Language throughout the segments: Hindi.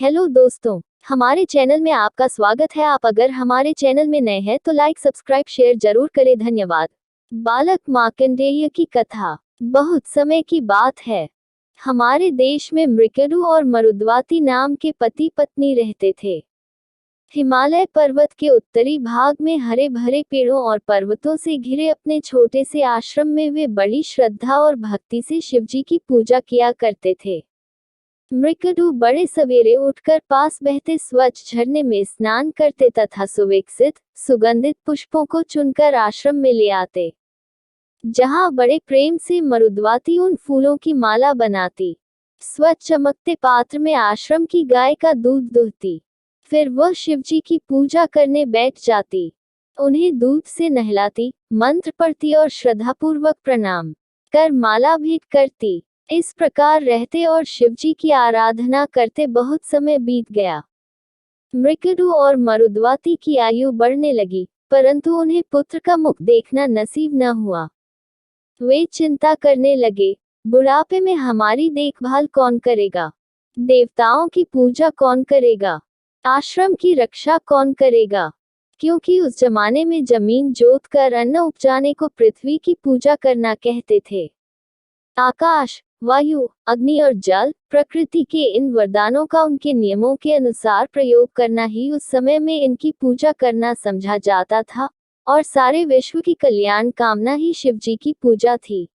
हेलो दोस्तों, हमारे चैनल में आपका स्वागत है। आप अगर हमारे चैनल में नए हैं तो लाइक सब्सक्राइब शेयर जरूर करें, धन्यवाद। बालक मार्कंडेय की कथा। बहुत समय की बात है, हमारे देश में मृकडु और मरुद्वाती नाम के पति पत्नी रहते थे। हिमालय पर्वत के उत्तरी भाग में हरे भरे पेड़ों और पर्वतों से घिरे अपने छोटे से आश्रम में वे बड़ी श्रद्धा और भक्ति से शिवजी की पूजा किया करते थे। मृकडु बड़े सवेरे उठकर पास बहते स्वच्छ झरने में स्नान करते तथा सुविकसित सुगंधित पुष्पों को चुनकर आश्रम में ले आते, जहां बड़े प्रेम से मरुद्वाती उन फूलों की माला बनाती। स्वच्छ चमकते पात्र में आश्रम की गाय का दूध दूहती, फिर वह शिवजी की पूजा करने बैठ जाती। उन्हें दूध से नहलाती, मंत्र पढ़ती और श्रद्धापूर्वक प्रणाम कर माला भेंट करती। इस प्रकार रहते और शिवजी की आराधना करते बहुत समय बीत गया। मृकडु और मरुद्वाती की आयु बढ़ने लगी, परंतु उन्हें पुत्र का मुख देखना नसीब न हुआ। वे चिंता करने लगे, बुढ़ापे में हमारी देखभाल कौन करेगा, देवताओं की पूजा कौन करेगा, आश्रम की रक्षा कौन करेगा, क्योंकि उस जमाने में जमीन जोत कर अन्न उपजाने को पृथ्वी की पूजा करना कहते थे। आकाश, वायु, अग्नि और जल, प्रकृति के इन वरदानों का उनके नियमों के अनुसार प्रयोग करना ही उस समय में इनकी पूजा करना समझा जाता था, और सारे विश्व की कल्याण कामना ही शिवजी की पूजा थी।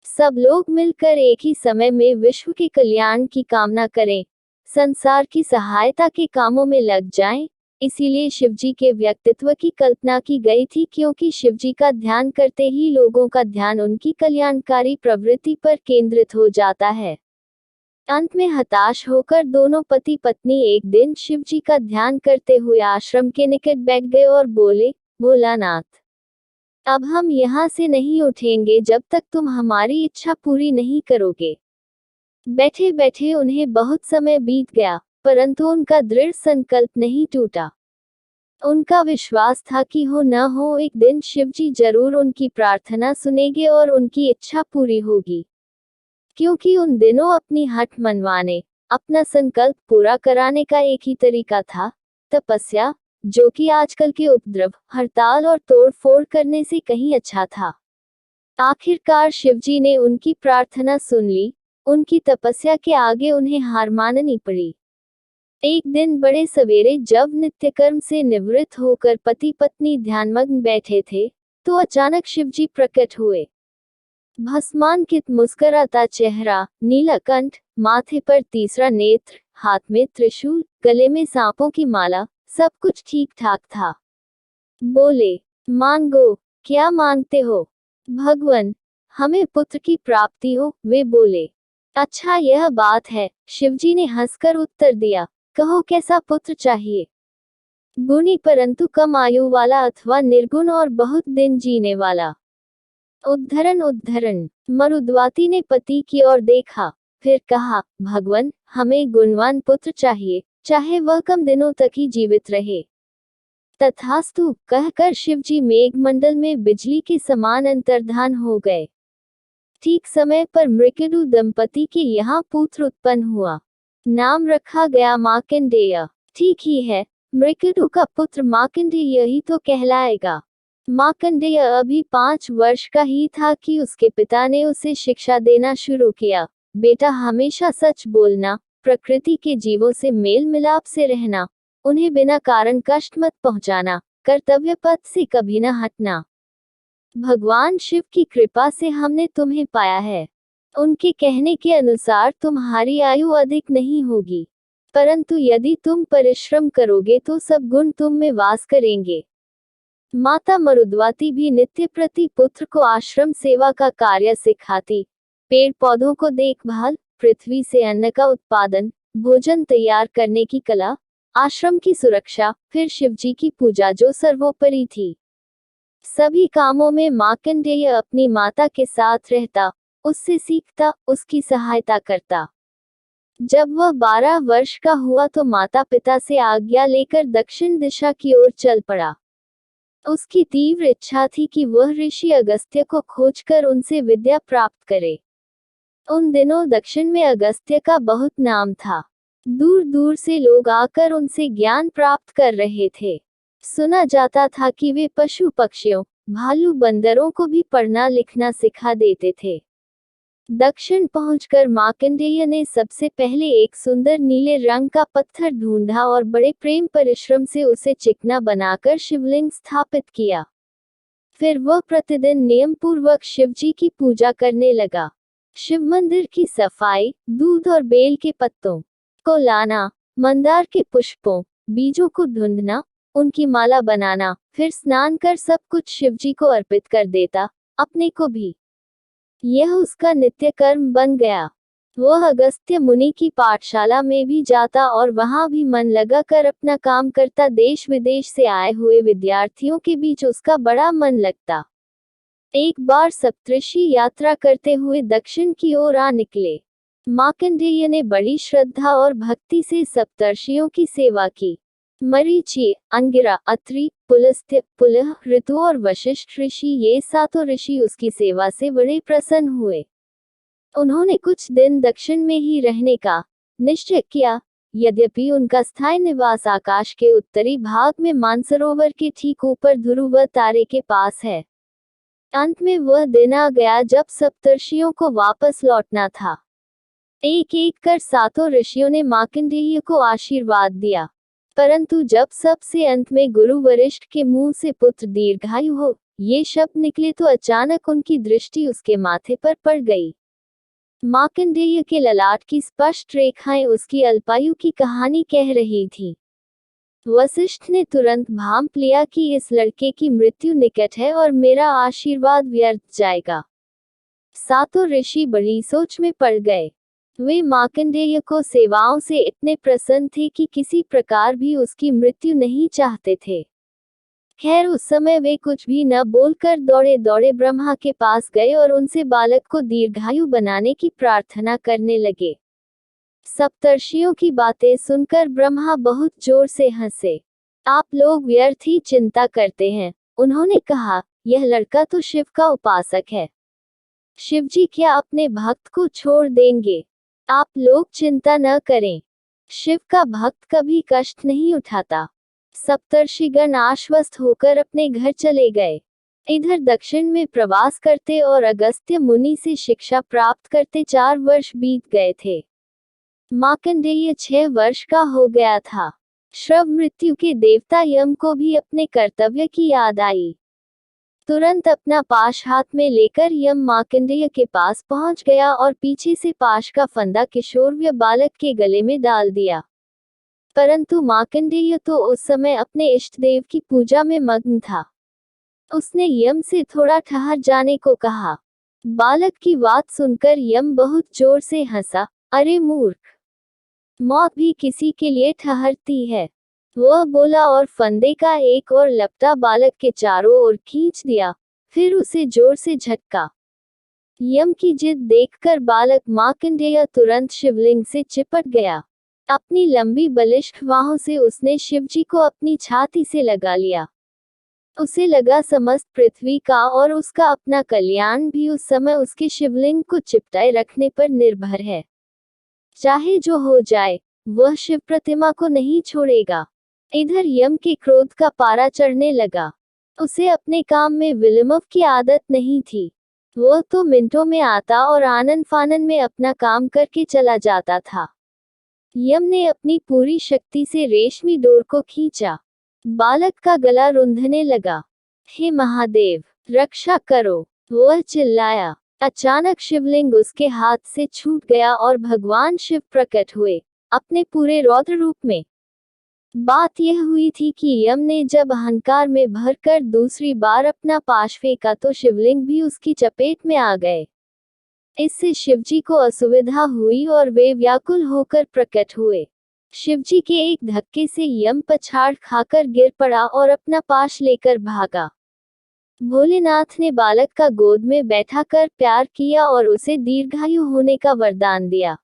सब लोग मिलकर एक ही समय में विश्व के कल्याण की कामना करें, संसार की सहायता के कामों में लग जाएं। इसीलिए शिवजी के व्यक्तित्व की कल्पना की गई थी, क्योंकि शिवजी का ध्यान करते ही लोगों का ध्यान उनकी कल्याणकारी प्रवृत्ति पर केंद्रित हो जाता है। अंत में हताश होकर दोनों पति पत्नी एक दिन शिवजी का ध्यान करते हुए आश्रम के निकट बैठ गए और बोले, भोलानाथ, अब हम यहाँ से नहीं उठेंगे जब तक तुम हमारी इच्छा पूरी नहीं करोगे। बैठे बैठे उन्हें बहुत समय बीत गया, परंतु उनका दृढ़ संकल्प नहीं टूटा। उनका विश्वास था कि हो न हो एक दिन शिवजी जरूर उनकी प्रार्थना सुनेंगे और उनकी इच्छा पूरी होगी। क्योंकि उन दिनों अपनी हठ मनवाने, अपना संकल्प पूरा कराने का एक ही तरीका था, तपस्या, जो कि आजकल के उपद्रव, हड़ताल और तोड़फोड़ करने से कहीं अच्छा था। आखिरकार शिवजी ने उनकी प्रार्थना सुन ली। उनकी तपस्या के आगे उन्हें हार माननी पड़ी। एक दिन बड़े सवेरे जब नित्यकर्म से निवृत्त होकर पति पत्नी ध्यानमग्न बैठे थे, तो अचानक शिवजी प्रकट हुए। भस्मांकित मुस्कुराता चेहरा, नीला कंठ, माथे पर तीसरा नेत्र, हाथ में त्रिशूल, गले में सांपों की माला, सब कुछ ठीक ठाक था। बोले, मांगो, क्या मांगते हो? भगवान, हमें पुत्र की प्राप्ति हो। वे बोले, अच्छा यह बात है। शिवजी ने हंसकर उत्तर दिया, कहो कैसा पुत्र चाहिए? गुणी परंतु कम आयु वाला अथवा निर्गुण और बहुत दिन जीने वाला। उद्धरण उद्धरण। मरुद्वाती ने पति की ओर देखा, फिर कहा, भगवान, हमें गुणवान पुत्र चाहिए, चाहे वह कम दिनों तक ही जीवित रहे। तथास्तु कहकर शिवजी मेघमंडल में बिजली के समान अंतर्धान हो गए। ठीक समय पर मृकडु दंपति के यहाँ पुत्र उत्पन्न हुआ। नाम रखा गया मार्कंडेय। ठीक ही है, मृकडु का पुत्र मार्कंडेय ही तो कहलाएगा। मार्कंडेय अभी 5 वर्ष का ही था कि उसके पिता ने उसे शिक्षा देना शुरू किया। बेटा, हमेशा सच बोलना, प्रकृति के जीवों से मेल मिलाप से रहना, उन्हें बिना कारण कष्ट मत पहुंचाना, कर्तव्य पथ से कभी न हटना। भगवान शिव की कृपा से हमने तुम्हें पाया है। उनके कहने के अनुसार तुम्हारी आयु अधिक नहीं होगी, परंतु यदि तुम परिश्रम करोगे तो सब गुण तुम में वास करेंगे। माता मरुद्वाती भी नित्य प्रति पुत्र को आश्रम सेवा का कार्य सिखाती, पेड़ पौधों को देखभाल, पृथ्वी से अन्न का उत्पादन, भोजन तैयार करने की कला, आश्रम की सुरक्षा, फिर शिवजी की पूजा जो सर्वोपरि थी। सभी कामों में मार्कंडेय अपनी माता के साथ रहता, उससे सीखता, उसकी सहायता करता। जब वह 12 वर्ष का हुआ तो माता पिता से आज्ञा लेकर दक्षिण दिशा की ओर चल पड़ा। उसकी तीव्र इच्छा थी कि वह ऋषि अगस्त्य को खोजकर उनसे विद्या प्राप्त करे। उन दिनों दक्षिण में अगस्त्य का बहुत नाम था। दूर दूर से लोग आकर उनसे ज्ञान प्राप्त कर रहे थे। सुना जाता था कि वे पशु पक्षियों, भालू बंदरों को भी पढ़ना लिखना सिखा देते थे। दक्षिण पहुंचकर मार्कंडेय ने सबसे पहले एक सुंदर नीले रंग का पत्थर ढूंढा और बड़े प्रेम परिश्रम से उसे चिकना बनाकर शिवलिंग स्थापित किया। फिर वह प्रतिदिन नियम पूर्वक शिवजी की पूजा करने लगा। शिव मंदिर की सफाई, दूध और बेल के पत्तों को लाना, मंदार के पुष्पों, बीजों को ढूंढना, उनकी माला बनाना, फिर स्नान कर सब कुछ शिवजी को अर्पित कर देता, अपने को भी। यह उसका नित्य कर्म बन गया। वह अगस्त्य मुनि की पाठशाला में भी जाता और वहां भी मन लगा कर अपना काम करता। देश विदेश से आए हुए विद्यार्थियों के बीच उसका बड़ा मन लगता। एक बार सप्तऋषि यात्रा करते हुए दक्षिण की ओर आ निकले। मार्कंडेय ने बड़ी श्रद्धा और भक्ति से सप्तर्षियों की सेवा की। मरीचि, अंगिरा, अत्रि, पुलस्त्य, पुलह, ऋतु और वशिष्ठ ऋषि, ये सातों ऋषि उसकी सेवा से बड़े प्रसन्न हुए। उन्होंने कुछ दिन दक्षिण में ही रहने का निश्चय किया, यद्यपि उनका स्थायी निवास आकाश के उत्तरी भाग में मानसरोवर के ठीक ऊपर ध्रुव तारे के पास है। अंत में वह दिन आ गया जब सप्तर्षियों को वापस लौटना था। एक एक कर सातों ऋषियों ने मार्कंडेय को आशीर्वाद दिया, परंतु जब सबसे अंत में गुरु वरिष्ठ के मुंह से पुत्र दीर्घायु हो, ये शब्द निकले तो अचानक उनकी दृष्टि उसके माथे पर पड़ गई। मार्कंडेय के ललाट की स्पष्ट रेखाएं उसकी अल्पायु की कहानी कह रही थी। वशिष्ठ ने तुरंत भांप लिया कि इस लड़के की मृत्यु निकट है और मेरा आशीर्वाद व्यर्थ जाएगा। सातों ऋषि बड़ी सोच में पड़ गए। वे मार्कंडेय को सेवाओं से इतने प्रसन्न थे कि किसी प्रकार भी उसकी मृत्यु नहीं चाहते थे। खैर, उस समय वे कुछ भी न बोलकर दौड़े दौड़े ब्रह्मा के पास गए और उनसे बालक को दीर्घायु बनाने की प्रार्थना करने लगे। सप्तर्षियों की बातें सुनकर ब्रह्मा बहुत जोर से हंसे। आप लोग व्यर्थ ही चिंता करते हैं, उन्होंने कहा। यह लड़का तो शिव का उपासक है। शिवजी क्या अपने भक्त को छोड़ देंगे? आप लोग चिंता न करें। शिव का भक्त कभी कष्ट नहीं उठाता। सप्तर्षिगण आश्वस्त होकर अपने घर चले गए। इधर दक्षिण में प्रवास करते और अगस्त्य मुनि से शिक्षा प्राप्त करते 4 वर्ष बीत गए थे। मार्कंडेय 6 वर्ष का हो गया था। श्रव मृत्यु के देवता यम को भी अपने कर्तव्य की याद आई। तुरंत अपना पाश हाथ में लेकर यम मार्कंडेय के पास पहुंच गया और पीछे से पाश का फंदा किशोरवय बालक के गले में डाल दिया। परंतु मार्कंडेय तो उस समय अपने इष्ट देव की पूजा में मग्न था। उसने यम से थोड़ा ठहर जाने को कहा। बालक की बात सुनकर यम बहुत जोर से हंसा। अरे मूर्ख, मौत भी किसी के लिए ठहरती है, वह बोला और फंदे का एक और लपटा बालक के चारों ओर खींच दिया, फिर उसे जोर से झटका। यम की जिद देखकर बालक मार्कंडेय तुरंत शिवलिंग से चिपट गया। अपनी लंबी बलिष्ठ बाहों से उसने शिवजी को अपनी छाती से लगा लिया। उसे लगा समस्त पृथ्वी का और उसका अपना कल्याण भी उस समय उसके शिवलिंग को चिपटाए रखने पर निर्भर है। चाहे जो हो जाए, वह शिव प्रतिमा को नहीं छोड़ेगा। इधर यम के क्रोध का पारा चढ़ने लगा। उसे अपने काम में विलंब की आदत नहीं थी। वह तो मिनटों में आता और आनन फानन में अपना काम करके चला जाता था। यम ने अपनी पूरी शक्ति से रेशमी डोर को खींचा। बालक का गला रुंधने लगा। हे महादेव, रक्षा करो, वह चिल्लाया। अचानक शिवलिंग उसके हाथ से छूट गया और भगवान शिव प्रकट हुए, अपने पूरे रौद्र रूप में। बात यह हुई थी कि यम ने जब अहंकार में भरकर दूसरी बार अपना पाश फेंका तो शिवलिंग भी उसकी चपेट में आ गए। इससे शिवजी को असुविधा हुई और वे व्याकुल होकर प्रकट हुए। शिवजी के एक धक्के से यम पछाड़ खाकर गिर पड़ा और अपना पाश लेकर भागा। भोलेनाथ ने बालक का गोद में बैठाकर प्यार किया और उसे दीर्घायु होने का वरदान दिया।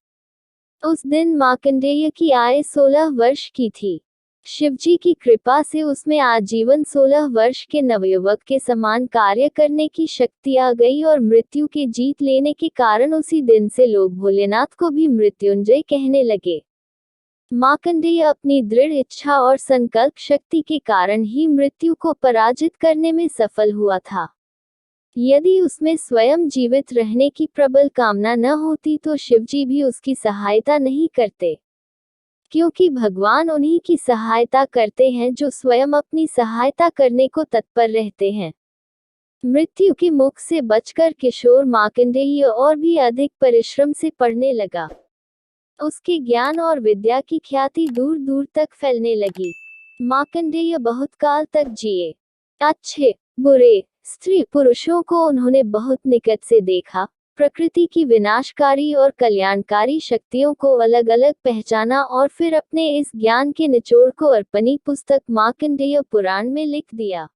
उस दिन मार्कंडेय की आयु 16 वर्ष की थी। शिवजी की कृपा से उसमें आजीवन 16 वर्ष के नवयुवक के समान कार्य करने की शक्ति आ गई और मृत्यु के जीत लेने के कारण उसी दिन से लोग भोलेनाथ को भी मृत्युंजय कहने लगे। मार्कंडेय अपनी दृढ़ इच्छा और संकल्प शक्ति के कारण ही मृत्यु को पराजित करने में सफल हुआ था। यदि उसमें स्वयं जीवित रहने की प्रबल कामना न होती तो शिवजी भी उसकी सहायता नहीं करते, क्योंकि भगवान उन्हीं की सहायता करते हैं जो स्वयं अपनी सहायता करने को तत्पर रहते हैं। मृत्यु के मुख से बचकर किशोर मार्कंडेय और भी अधिक परिश्रम से पढ़ने लगा। उसके ज्ञान और विद्या की ख्याति दूर दूर तक फैलने लगी। मार्कंडेय बहुत काल तक जिए। अच्छे बुरे स्त्री पुरुषों को उन्होंने बहुत निकट से देखा, प्रकृति की विनाशकारी और कल्याणकारी शक्तियों को अलग अलग पहचाना और फिर अपने इस ज्ञान के निचोड़ को अर्पणी पुस्तक मार्कंडेय पुराण में लिख दिया।